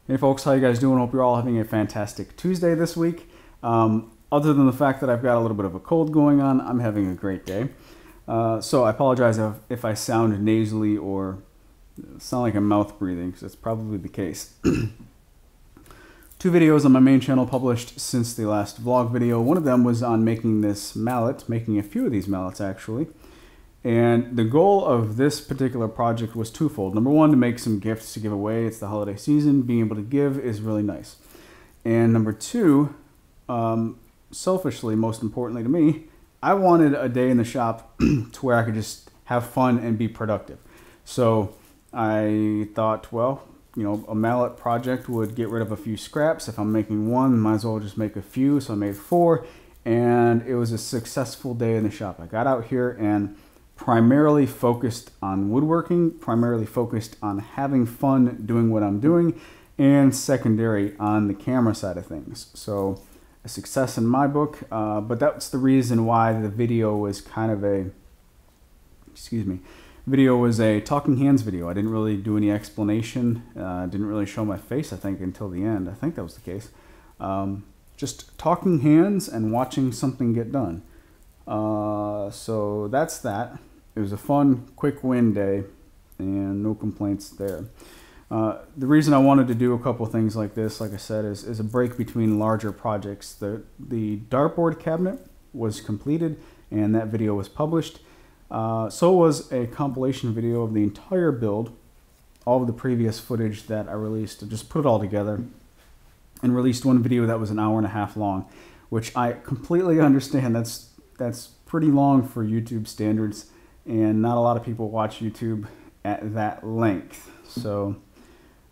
Hey folks, how you guys doing? Hope you're all having a fantastic Tuesday this week. Other than the fact that I've got a little bit of a cold going on, I'm having a great day. So I apologize if I sound nasally or sound like I'm mouth breathing, because that's probably the case. Two videos on my main channel published since the last vlog video. One of them was on making this mallet, making a few of these mallets actually. And the goal of this particular project was twofold. Number one, to make some gifts to give away. It's the holiday season. Being able to give is really nice. And number two, selfishly, most importantly to me, I wanted a day in the shop to where I could just have fun and be productive. So I thought, well, you know, a mallet project would get rid of a few scraps. If I'm making one, might as well just make a few. So I made 4, and it was a successful day in the shop. I got out here and primarily focused on woodworking, primarily focused on having fun doing what I'm doing, and secondary on the camera side of things. So a success in my book, but that's the reason why the video was kind of a, video was a talking hands video. I didn't really do any explanation, didn't really show my face, I think, until the end. I think that was the case. Just talking hands and watching something get done. So that's that. It was a fun, quick win day, and no complaints there. The reason I wanted to do a couple things like this, like I said, is a break between larger projects. The dartboard cabinet was completed, and that video was published. So was a compilation video of the entire build, all of the previous footage that I released. I just put it all together and released one video that was an hour-and-a-half long, which I completely understand. That's pretty long for YouTube standards, and not a lot of people watch YouTube at that length. So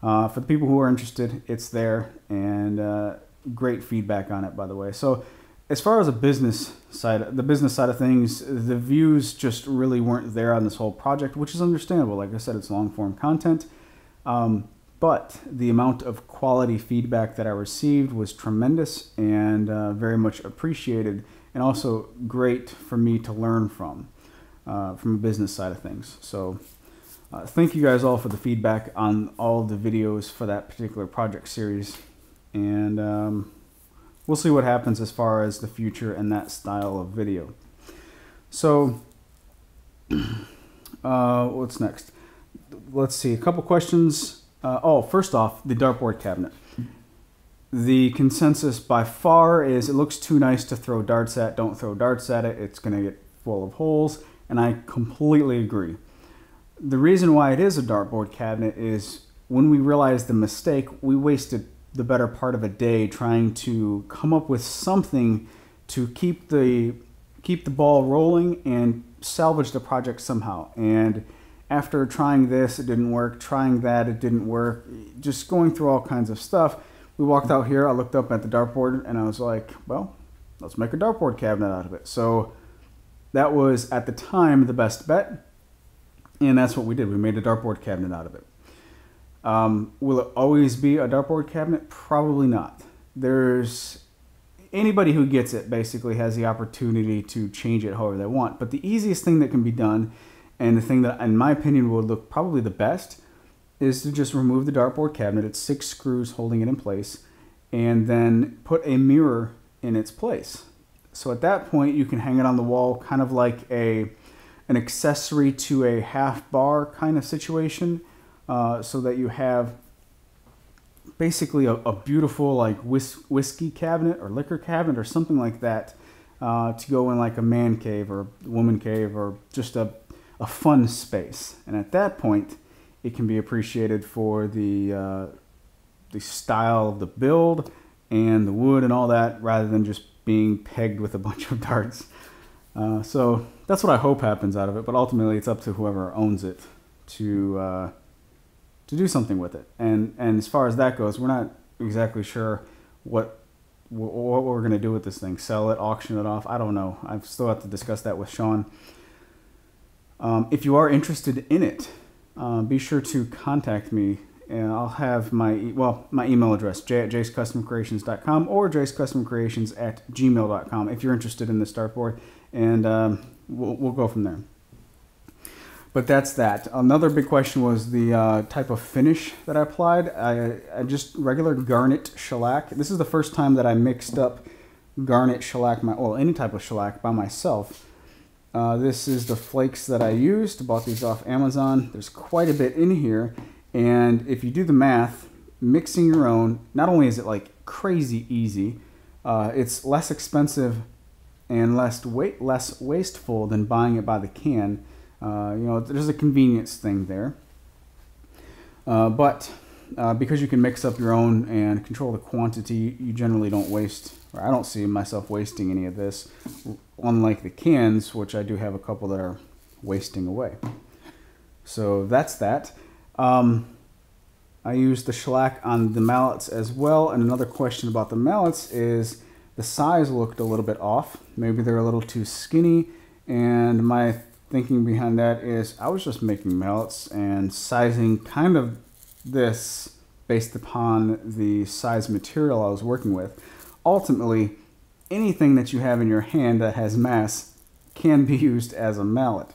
for the people who are interested, it's there, and great feedback on it, by the way. So as far as the business side of things, the views just really weren't there on this whole project, which is understandable. Like I said, it's long-form content. But the amount of quality feedback that I received was tremendous and very much appreciated, and also great for me to learn from a business side of things. So thank you guys all for the feedback on all the videos for that particular project series, and we'll see what happens as far as the future and that style of video. So what's next? Let's see, a couple questions. First off, the dartboard cabinet. The consensus by far is it looks too nice to throw darts at. Don't throw darts at it. It's going to get full of holes, and I completely agree. The reason why it is a dartboard cabinet is when we realized the mistake, we wasted the better part of a day trying to come up with something to keep the ball rolling and salvage the project somehow. And after trying this, it didn't work. Trying that, it didn't work. Just going through all kinds of stuff. We walked out here, I looked up at the dartboard, and I was like, well, let's make a dartboard cabinet out of it. So that was, at the time, the best bet, and that's what we did. We made a dartboard cabinet out of it. Will it always be a dartboard cabinet? Probably not. Anybody who gets it basically has the opportunity to change it however they want, but the easiest thing that can be done, and the thing that, in my opinion, would look probably the best, is to just remove the dartboard cabinet. It's 6 screws holding it in place, and then put a mirror in its place. So at that point, you can hang it on the wall, kind of like an accessory to a half bar kind of situation, so that you have basically a beautiful like whiskey cabinet or liquor cabinet or something like that, to go in like a man cave or woman cave, or just a fun space. And at that point, it can be appreciated for the style of the build and the wood and all that, rather than just being pegged with a bunch of darts. So that's what I hope happens out of it, but ultimately it's up to whoever owns it to do something with it. And as far as that goes, we're not exactly sure what we're going to do with this thing. Sell it, auction it off, I don't know. I still have to discuss that with Sean. If you are interested in it, be sure to contact me, and I'll have my email address, j@jacecustomcreations.com or jacecustomcreations@gmail.com if you're interested in this dartboard, and we'll go from there. But that's that. Another big question was the type of finish that I applied. I just regular garnet shellac. This is the first time that I mixed up garnet shellac, well, any type of shellac by myself. This is the flakes that I used. Bought these off Amazon. There's quite a bit in here, and if you do the math, mixing your own, not only is it like crazy easy, it's less expensive and less wasteful than buying it by the can. You know, there's a convenience thing there. But because you can mix up your own and control the quantity, you generally don't waste, or I don't see myself wasting any of this, unlike the cans, which I do have a couple that are wasting away. So that's that. I used the shellac on the mallets as well, and another question about the mallets is the size looked a little bit off. Maybe they're a little too skinny, and my thinking behind that is I was just making mallets and sizing kind of this based upon the size material I was working with. Ultimately, anything that you have in your hand that has mass can be used as a mallet.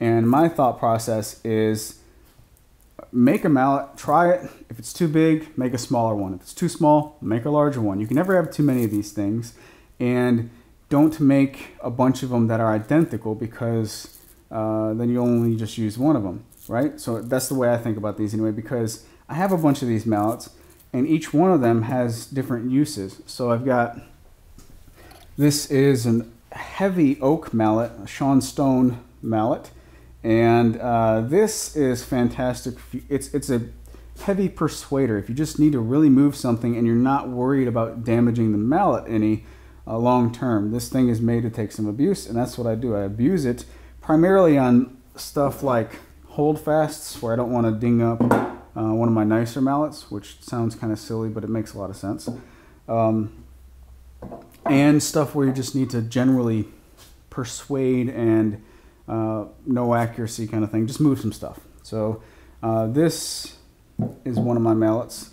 And my thought process is make a mallet, try it. If it's too big, make a smaller one. If it's too small, make a larger one. You can never have too many of these things. And don't make a bunch of them that are identical, because then you only just use one of them, right? So that's the way I think about these anyway, because I have a bunch of these mallets and each one of them has different uses. So I've got, this is a heavy oak mallet, a Sean Stone mallet. And this is fantastic. It's a heavy persuader. If you just need to really move something and you're not worried about damaging the mallet any long term, this thing is made to take some abuse, and that's what I do. I abuse it primarily on stuff like holdfasts, where I don't want to ding up one of my nicer mallets, which sounds kind of silly, but it makes a lot of sense. And stuff where you just need to generally persuade and no accuracy kind of thing, just move some stuff. So this is one of my mallets,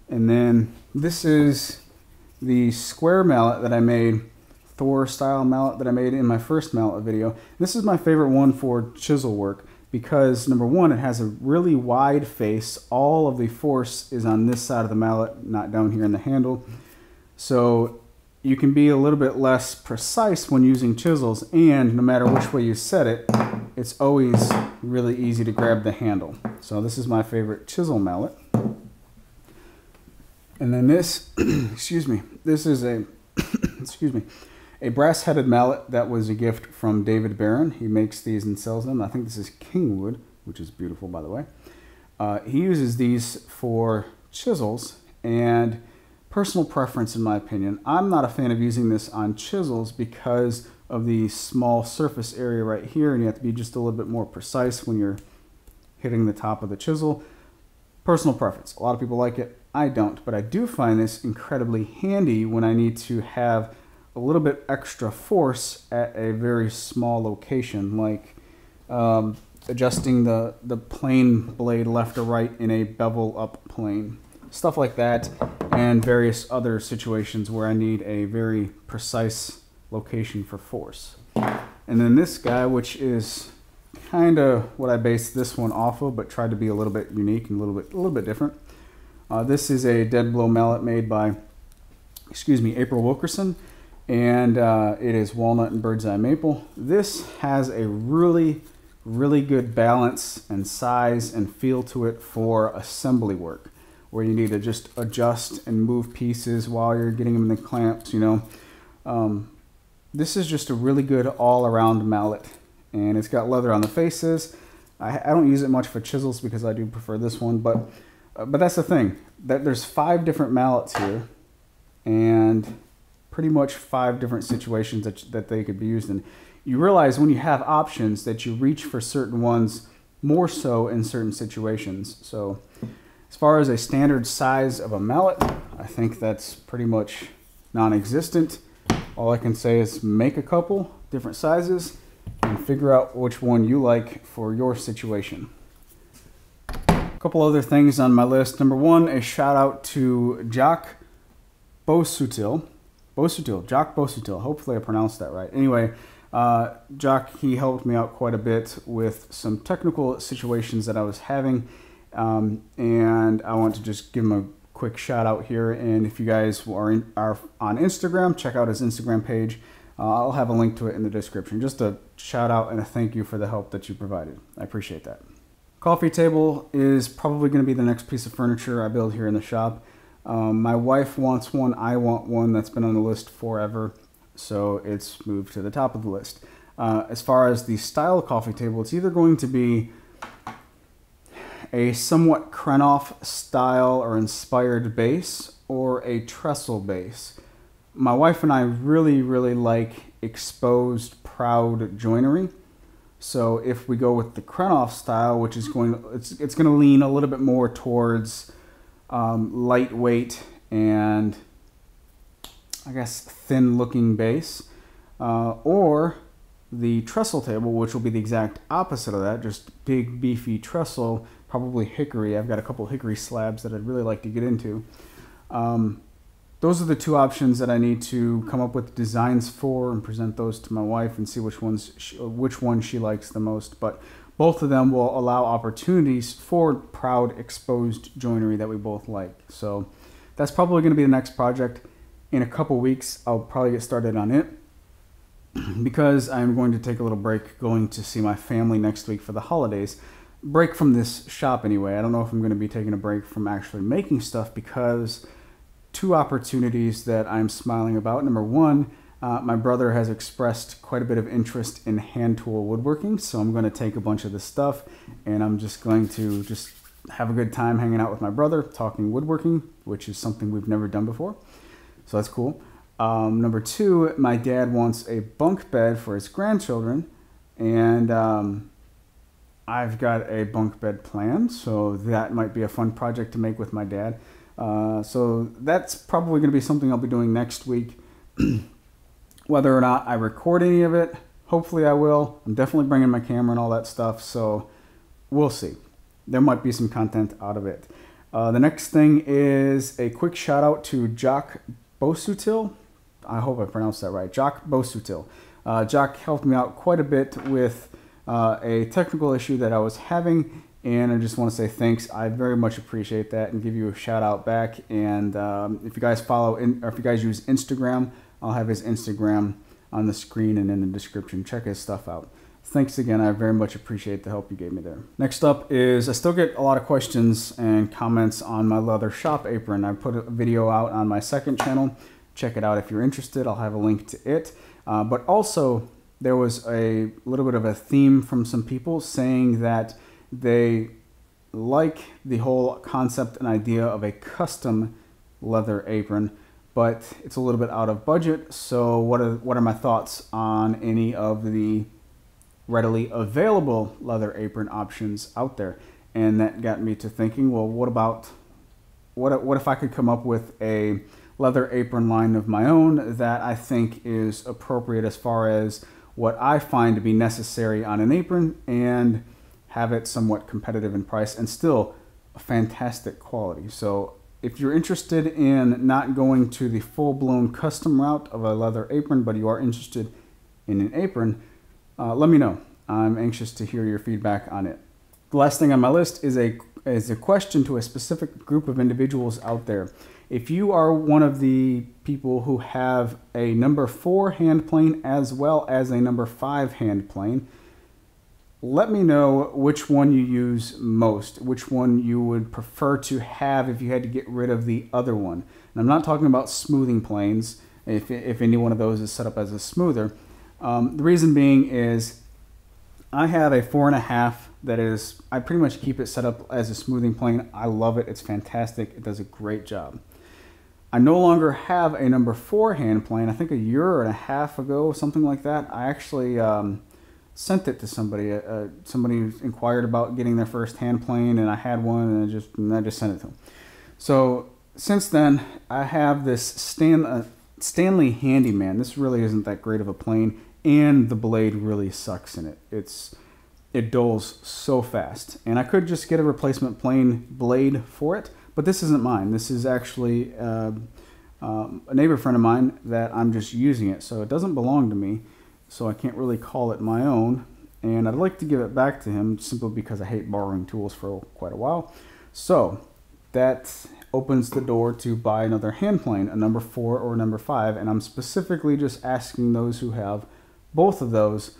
and then this is the square mallet that I made, Thor style mallet that I made in my first mallet video. This is my favorite one for chisel work because, number one, it has a really wide face. All of the force is on this side of the mallet, not down here in the handle. So you can be a little bit less precise when using chisels, and no matter which way you set it, it's always really easy to grab the handle. So this is my favorite chisel mallet. And then this, excuse me, this is a, excuse me, a brass-headed mallet that was a gift from David Barron. He makes these and sells them. I think this is Kingwood, which is beautiful, by the way. He uses these for chisels, and personal preference in my opinion, I'm not a fan of using this on chisels because of the small surface area right here, and you have to be just a little bit more precise when you're hitting the top of the chisel. Personal preference. A lot of people like it. I don't, but I do find this incredibly handy when I need to have a little bit extra force at a very small location, like adjusting the plane blade left or right in a bevel up plane. Stuff like that, and various other situations where I need a very precise location for force. And then this guy, which is kind of what I based this one off of, but tried to be a little bit unique and a little bit different. This is a dead blow mallet made by, excuse me, April Wilkerson, and it is walnut and bird's eye maple. This has a really good balance and size and feel to it for assembly work, where you need to just adjust and move pieces while you're getting them in the clamps, you know. This is just a really good all-around mallet, and it's got leather on the faces. I don't use it much for chisels because I do prefer this one, but that's the thing, that there's 5 different mallets here, and pretty much 5 different situations that they could be used in. You realize when you have options that you reach for certain ones more so in certain situations. So as far as a standard size of a mallet, I think that's pretty much non-existent. All I can say is make a couple different sizes and figure out which one you like for your situation. A couple other things on my list. Number one, a shout out to Jock Jock Bosutil. Hopefully I pronounced that right. Anyway, Jock, he helped me out quite a bit with some technical situations that I was having, and I want to just give him a quick shout out here. And if you guys are on Instagram, check out his Instagram page. I'll have a link to it in the description. Just a shout out and a thank you for the help that you provided. I appreciate that. Coffee table is probably going to be the next piece of furniture I build here in the shop. My wife wants one. I want one. That's been on the list forever, so it's moved to the top of the list. As far as the style coffee table, it's either going to be a somewhat Krenov style or inspired base or a trestle base. My wife and I really like exposed proud joinery. So if we go with the Krenov style, which is it's going to lean a little bit more towards lightweight and I guess thin looking base, or the trestle table, which will be the exact opposite of that, just big beefy trestle, probably hickory. I've got a couple hickory slabs that I'd really like to get into. Those are the two options that I need to come up with designs for and present those to my wife and see which one she likes the most. But both of them will allow opportunities for proud exposed joinery that we both like. So that's probably going to be the next project. In a couple weeks, I'll probably get started on it because I'm going to take a little break going to see my family next week for the holidays. Break from this shop anyway. I don't know if I'm going to be taking a break from actually making stuff because two opportunities that I'm smiling about. Number one, my brother has expressed quite a bit of interest in hand tool woodworking, so I'm going to take a bunch of this stuff and I'm just going to have a good time hanging out with my brother, talking woodworking, which is something we've never done before. So that's cool. Number two, my dad wants a bunk bed for his grandchildren, and I've got a bunk bed planned, so that might be a fun project to make with my dad. So that's probably going to be something I'll be doing next week. Whether or not I record any of it, hopefully I will. I'm definitely bringing my camera and all that stuff, so we'll see. There might be some content out of it. The next thing is a quick shout out to Jock Bosutil. I hope I pronounced that right. Jock Bosutil. Jock helped me out quite a bit with a technical issue that I was having, and I just want to say thanks. I very much appreciate that and give you a shout out back. And if you guys or if you guys use Instagram, I'll have his Instagram on the screen and in the description. Check his stuff out. Thanks again. I very much appreciate the help you gave me there. Next up is I still get a lot of questions and comments on my leather shop apron. I put a video out on my second channel. Check it out if you're interested. I'll have a link to it. But also there was a little bit of a theme from some people saying that they like the whole concept and idea of a custom leather apron, but it's a little bit out of budget. So what are my thoughts on any of the readily available leather apron options out there? And that got me to thinking, well, what if I could come up with a leather apron line of my own that I think is appropriate as far as what I find to be necessary on an apron and have it somewhat competitive in price and still fantastic quality. So if you're interested in not going to the full-blown custom route of a leather apron, but you are interested in an apron, let me know. I'm anxious to hear your feedback on it. The last thing on my list is a question to a specific group of individuals out there. If you are one of the people who have a number 4 hand plane as well as a number 5 hand plane, let me know which one you use most, which one you would prefer to have if you had to get rid of the other one. And I'm not talking about smoothing planes, if any one of those is set up as a smoother. The reason being is I have a 4.5 that is, I pretty much keep it set up as a smoothing plane. I love it. It's fantastic. It does a great job. I no longer have a number 4 hand plane. I think a year and a half ago, something like that, I actually sent it to somebody. Somebody inquired about getting their first hand plane, and I had one, and I just sent it to them. So since then, I have this Stanley Handyman. This really isn't that great of a plane, and the blade really sucks in it. It dulls so fast, and I could just get a replacement plane blade for it, but this isn't mine. This is actually a neighbor friend of mine that I'm just using it, so it doesn't belong to me. so I can't really call it my own, and I'd like to give it back to him simply because I hate borrowing tools for quite a while. So that opens the door to buy another hand plane, a number 4 or number 5, and I'm specifically just asking those who have both of those,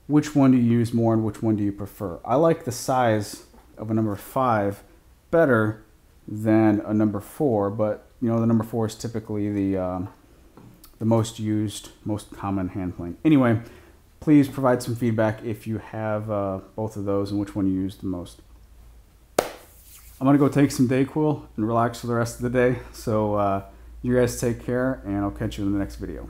which one do you use more and which one do you prefer? I like the size of a number 5 better than a number 4, but you know, the number 4 is typically the most used, most common hand plane. Anyway, please provide some feedback if you have both of those and which one you use the most. I'm gonna go take some Dayquil and relax for the rest of the day. So you guys take care, and I'll catch you in the next video.